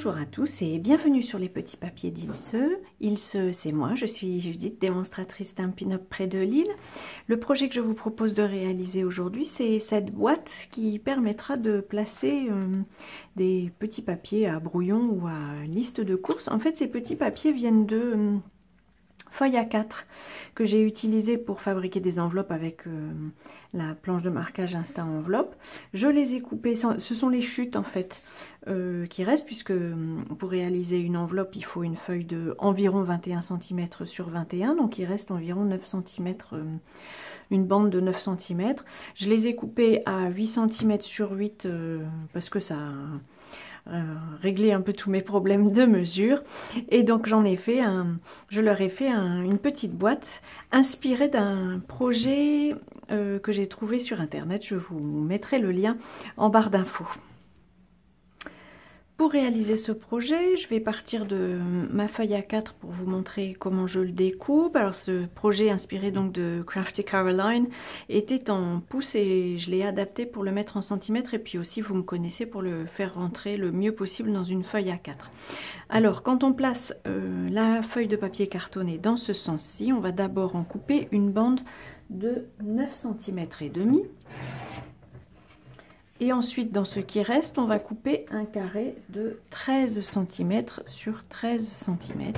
Bonjour à tous et bienvenue sur les petits papiers d'Ilse. Ilse, c'est moi, je suis Judith, démonstratrice d'un pin-up près de Lille. Le projet que je vous propose de réaliser aujourd'hui, c'est cette boîte qui permettra de placer des petits papiers à brouillon ou à liste de courses. En fait, ces petits papiers viennent de feuilles A4 que j'ai utilisé pour fabriquer des enveloppes avec la planche de marquage Insta Enveloppe. Je les ai coupés, ce sont les chutes en fait qui restent, puisque pour réaliser une enveloppe il faut une feuille de environ 21 cm sur 21, donc il reste environ 9 cm, une bande de 9 cm. Je les ai coupés à 8 cm sur 8 parce que ça régler un peu tous mes problèmes de mesure, et donc je leur ai fait une petite boîte inspirée d'un projet que j'ai trouvé sur internet. Je vous mettrai le lien en barre d'infos. Pour réaliser ce projet, je vais partir de ma feuille A4 pour vous montrer comment je le découpe. Alors ce projet inspiré donc de Crafty Caroline était en pouces et je l'ai adapté pour le mettre en centimètres, et puis aussi vous me connaissez, pour le faire rentrer le mieux possible dans une feuille A4. Alors quand on place la feuille de papier cartonné dans ce sens-ci, on va d'abord en couper une bande de 9 cm et demi. Et ensuite, dans ce qui reste, on va couper un carré de 13 cm sur 13 cm.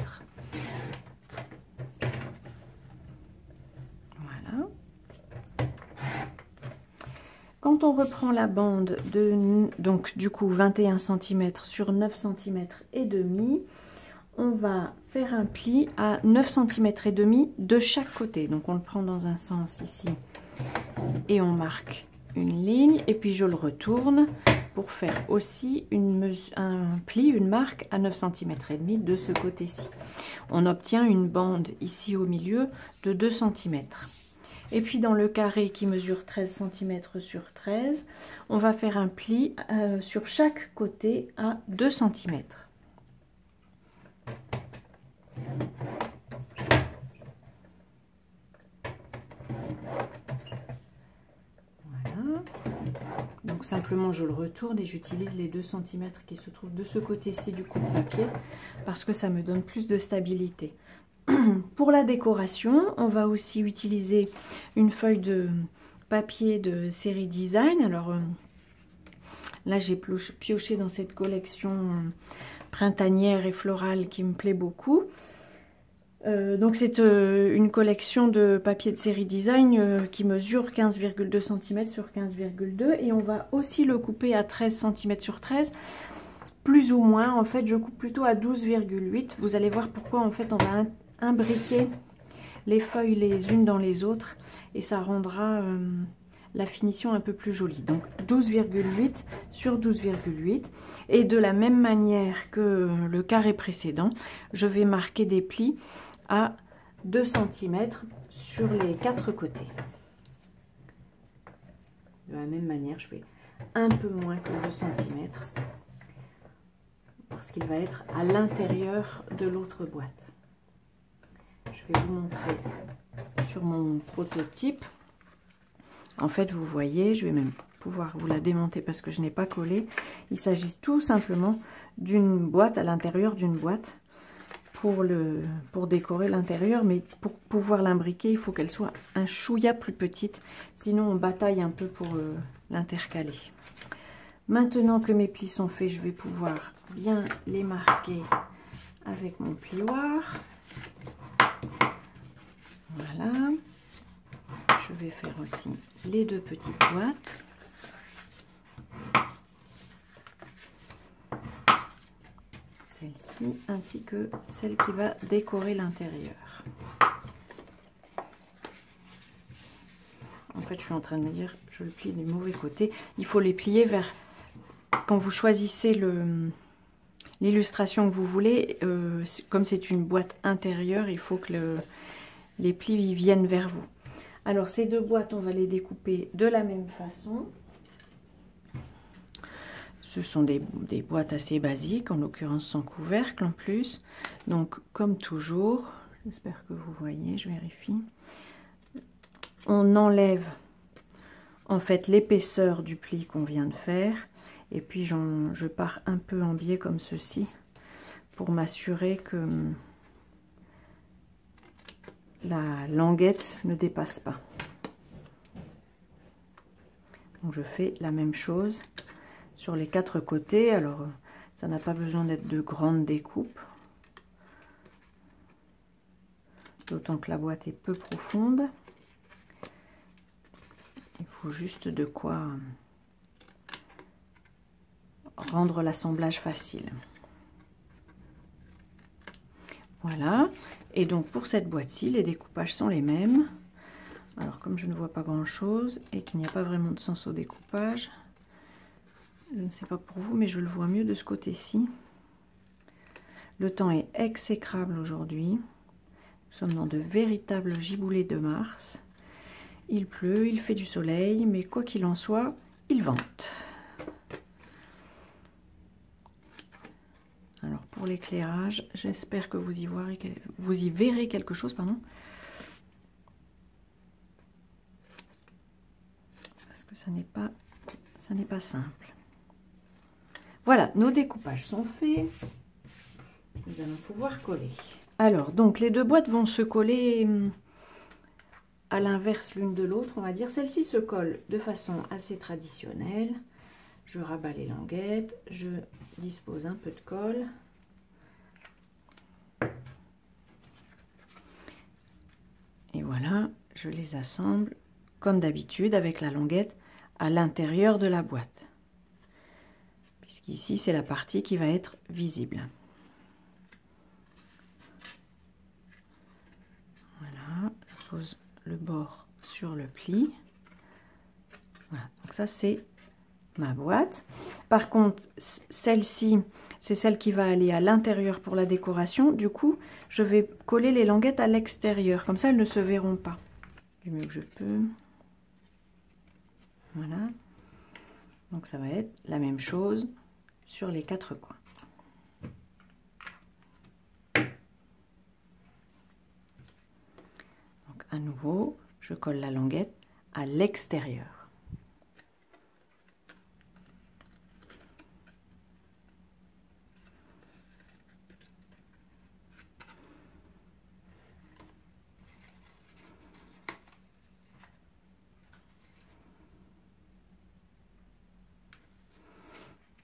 Voilà. Quand on reprend la bande de, donc du coup, 21 cm sur 9 cm et demi, on va faire un pli à 9 cm et demi de chaque côté. Donc on le prend dans un sens ici et on marque une ligne, et puis je le retourne pour faire aussi un pli, une marque à 9 cm et demi de ce côté-ci. On obtient une bande ici au milieu de 2 cm. Et puis dans le carré qui mesure 13 cm sur 13, on va faire un pli sur chaque côté à 2 cm. Donc simplement je le retourne et j'utilise les 2 cm qui se trouvent de ce côté-ci du coupe-papier parce que ça me donne plus de stabilité. Pour la décoration, on va aussi utiliser une feuille de papier de série Design. Alors là j'ai pioché dans cette collection printanière et florale qui me plaît beaucoup. Donc c'est une collection de papier de série Design qui mesure 15,2 cm sur 15,2, et on va aussi le couper à 13 cm sur 13, plus ou moins. En fait je coupe plutôt à 12,8. Vous allez voir pourquoi. En fait on va imbriquer les feuilles les unes dans les autres et ça rendra la finition un peu plus jolie. Donc 12,8 sur 12,8, et de la même manière que le carré précédent, je vais marquer des plis à 2 cm sur les 4 côtés. De la même manière, je fais un peu moins que 2 cm parce qu'il va être à l'intérieur de l'autre boîte. Je vais vous montrer sur mon prototype. En fait, vous voyez, je vais même pouvoir vous la démonter parce que je n'ai pas collé. Il s'agit tout simplement d'une boîte à l'intérieur d'une boîte pour décorer l'intérieur, mais pour pouvoir l'imbriquer, il faut qu'elle soit un chouïa plus petite, sinon on bataille un peu pour l'intercaler. Maintenant que mes plis sont faits, je vais pouvoir bien les marquer avec mon plioir. Voilà. Je vais faire aussi les deux petites boîtes. Celle-ci ainsi que celle qui va décorer l'intérieur. En fait, je suis en train de me dire, je le plie du mauvais côté. Il faut les plier vers, quand vous choisissez l'illustration que vous voulez, comme c'est une boîte intérieure, il faut que les plis viennent vers vous. Alors ces deux boîtes, on va les découper de la même façon. Ce sont des boîtes assez basiques, en l'occurrence sans couvercle en plus. Donc comme toujours, j'espère que vous voyez, je vérifie. On enlève en fait l'épaisseur du pli qu'on vient de faire Et puis je pars un peu en biais comme ceci pour m'assurer que la languette ne dépasse pas. Donc je fais la même chose sur les 4 côtés. Alors ça n'a pas besoin d'être de grandes découpes, d'autant que la boîte est peu profonde. Il faut juste de quoi rendre l'assemblage facile. Voilà, et donc pour cette boîte-ci, les découpages sont les mêmes. Alors comme je ne vois pas grand-chose et qu'il n'y a pas vraiment de sens au découpage, je ne sais pas pour vous, mais je le vois mieux de ce côté-ci. Le temps est exécrable aujourd'hui. Nous sommes dans de véritables giboulées de mars. Il pleut, il fait du soleil, mais quoi qu'il en soit, il vente. Alors pour l'éclairage, j'espère que vous y verrez quelque chose, pardon. Parce que ça n'est pas simple. Voilà, nos découpages sont faits. Nous allons pouvoir coller. Alors, donc les 2 boîtes vont se coller à l'inverse l'une de l'autre, on va dire. Celle-ci se colle de façon assez traditionnelle. Je rabats les languettes, je dispose un peu de colle. Et voilà, je les assemble comme d'habitude avec la languette à l'intérieur de la boîte. Puisqu'ici, c'est la partie qui va être visible. Voilà, je pose le bord sur le pli. Voilà, donc ça c'est ma boîte. Par contre, celle-ci, c'est celle qui va aller à l'intérieur pour la décoration. Du coup, je vais coller les languettes à l'extérieur. Comme ça, elles ne se verront pas. Du mieux que je peux. Voilà. Donc, ça va être la même chose sur les 4 coins. Donc, à nouveau, je colle la languette à l'extérieur.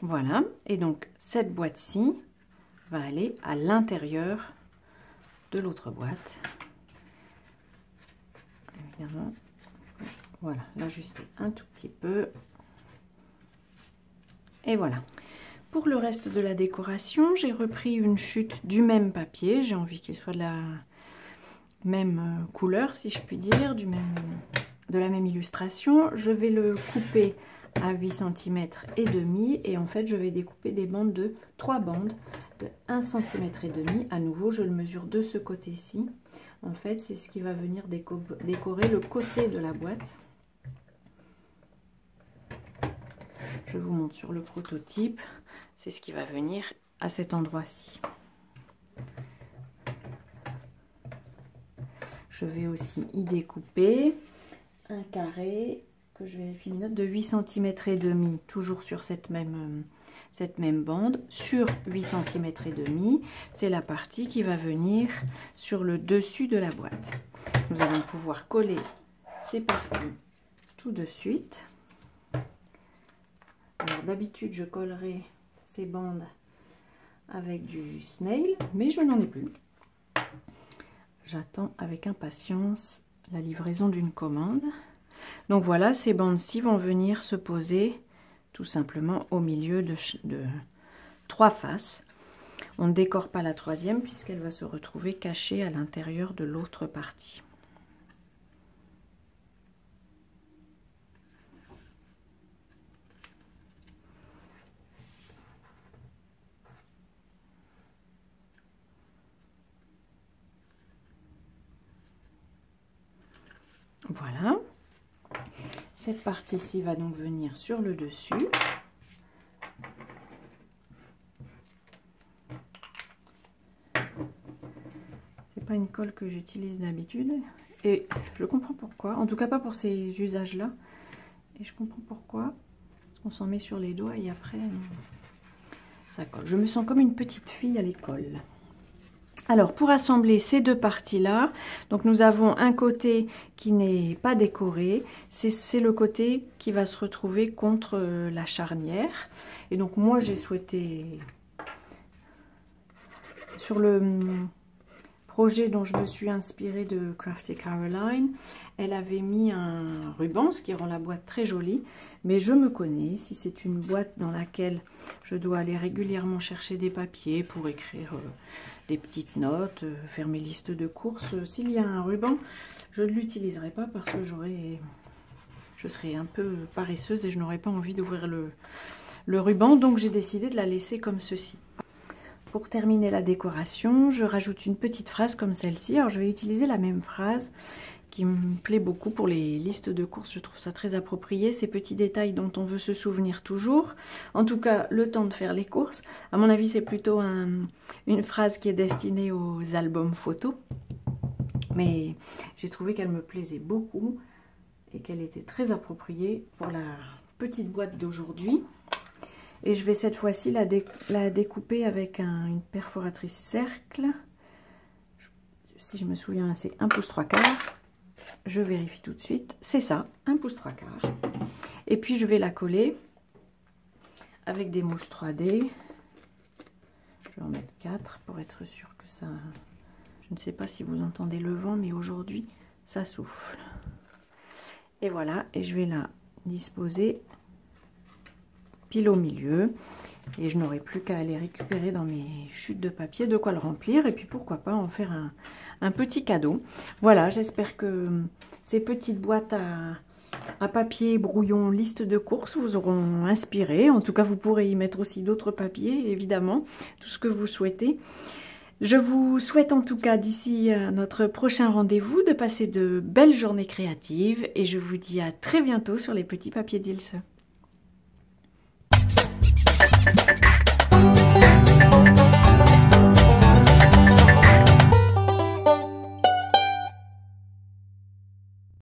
Voilà, et donc cette boîte-ci va aller à l'intérieur de l'autre boîte. Évidemment, voilà, l'ajuster un tout petit peu. Et voilà. Pour le reste de la décoration, j'ai repris une chute du même papier. J'ai envie qu'il soit de la même couleur, si je puis dire, de la même illustration. Je vais le couper à 8 cm et demi, et en fait je vais découper des bandes de 3 bandes de 1 cm et demi. À nouveau, je le mesure de ce côté-ci. En fait, c'est ce qui va venir décorer le côté de la boîte. Je vous montre sur le prototype, c'est ce qui va venir à cet endroit-ci. Je vais aussi y découper un carré, que je vérifie mes notes, de 8 cm et demi, toujours sur cette même bande, sur 8 cm et demi. C'est la partie qui va venir sur le dessus de la boîte. Nous allons pouvoir coller ces parties tout de suite. Alors d'habitude, je collerai ces bandes avec du snail, mais je n'en ai plus. J'attends avec impatience la livraison d'une commande. Donc voilà, ces bandes-ci vont venir se poser tout simplement au milieu de 3 faces. On ne décore pas la 3e puisqu'elle va se retrouver cachée à l'intérieur de l'autre partie. Voilà. Cette partie-ci va donc venir sur le dessus. C'est pas une colle que j'utilise d'habitude et je comprends pourquoi. En tout cas pas pour ces usages-là. Et je comprends pourquoi. On s'en met sur les doigts et après ça colle. Je me sens comme une petite fille à l'école. Alors pour assembler ces deux parties là, donc nous avons un côté qui n'est pas décoré, c'est le côté qui va se retrouver contre la charnière. Et donc moi j'ai souhaité, sur le projet dont je me suis inspirée de Crafty Caroline, elle avait mis un ruban, ce qui rend la boîte très jolie. Mais je me connais, si c'est une boîte dans laquelle je dois aller régulièrement chercher des papiers pour écrire des petites notes, faire mes listes de courses, s'il y a un ruban, je ne l'utiliserai pas parce que je serais un peu paresseuse et je n'aurais pas envie d'ouvrir le ruban. Donc j'ai décidé de la laisser comme ceci. Pour terminer la décoration, je rajoute une petite phrase comme celle-ci. Alors je vais utiliser la même phrase qui me plaît beaucoup pour les listes de courses. Je trouve ça très approprié, ces petits détails dont on veut se souvenir toujours. En tout cas, le temps de faire les courses. À mon avis, c'est plutôt une phrase qui est destinée aux albums photos. Mais j'ai trouvé qu'elle me plaisait beaucoup et qu'elle était très appropriée pour la petite boîte d'aujourd'hui. Et je vais cette fois-ci la découper avec une perforatrice cercle. Si je me souviens, c'est 1 pouce 3/4. Je vérifie tout de suite. C'est ça, 1 pouce 3/4. Et puis je vais la coller avec des mousses 3D. Je vais en mettre 4 pour être sûr que ça... Je ne sais pas si vous entendez le vent, mais aujourd'hui, ça souffle. Et voilà, et je vais la disposer pile au milieu. Et je n'aurai plus qu'à aller récupérer dans mes chutes de papier de quoi le remplir. Et puis pourquoi pas en faire un petit cadeau. Voilà, j'espère que ces petites boîtes à papier brouillon liste de courses vous auront inspiré. En tout cas, vous pourrez y mettre aussi d'autres papiers, évidemment, tout ce que vous souhaitez. Je vous souhaite en tout cas d'ici à notre prochain rendez-vous de passer de belles journées créatives et je vous dis à très bientôt sur les petits papiers d'Ilse.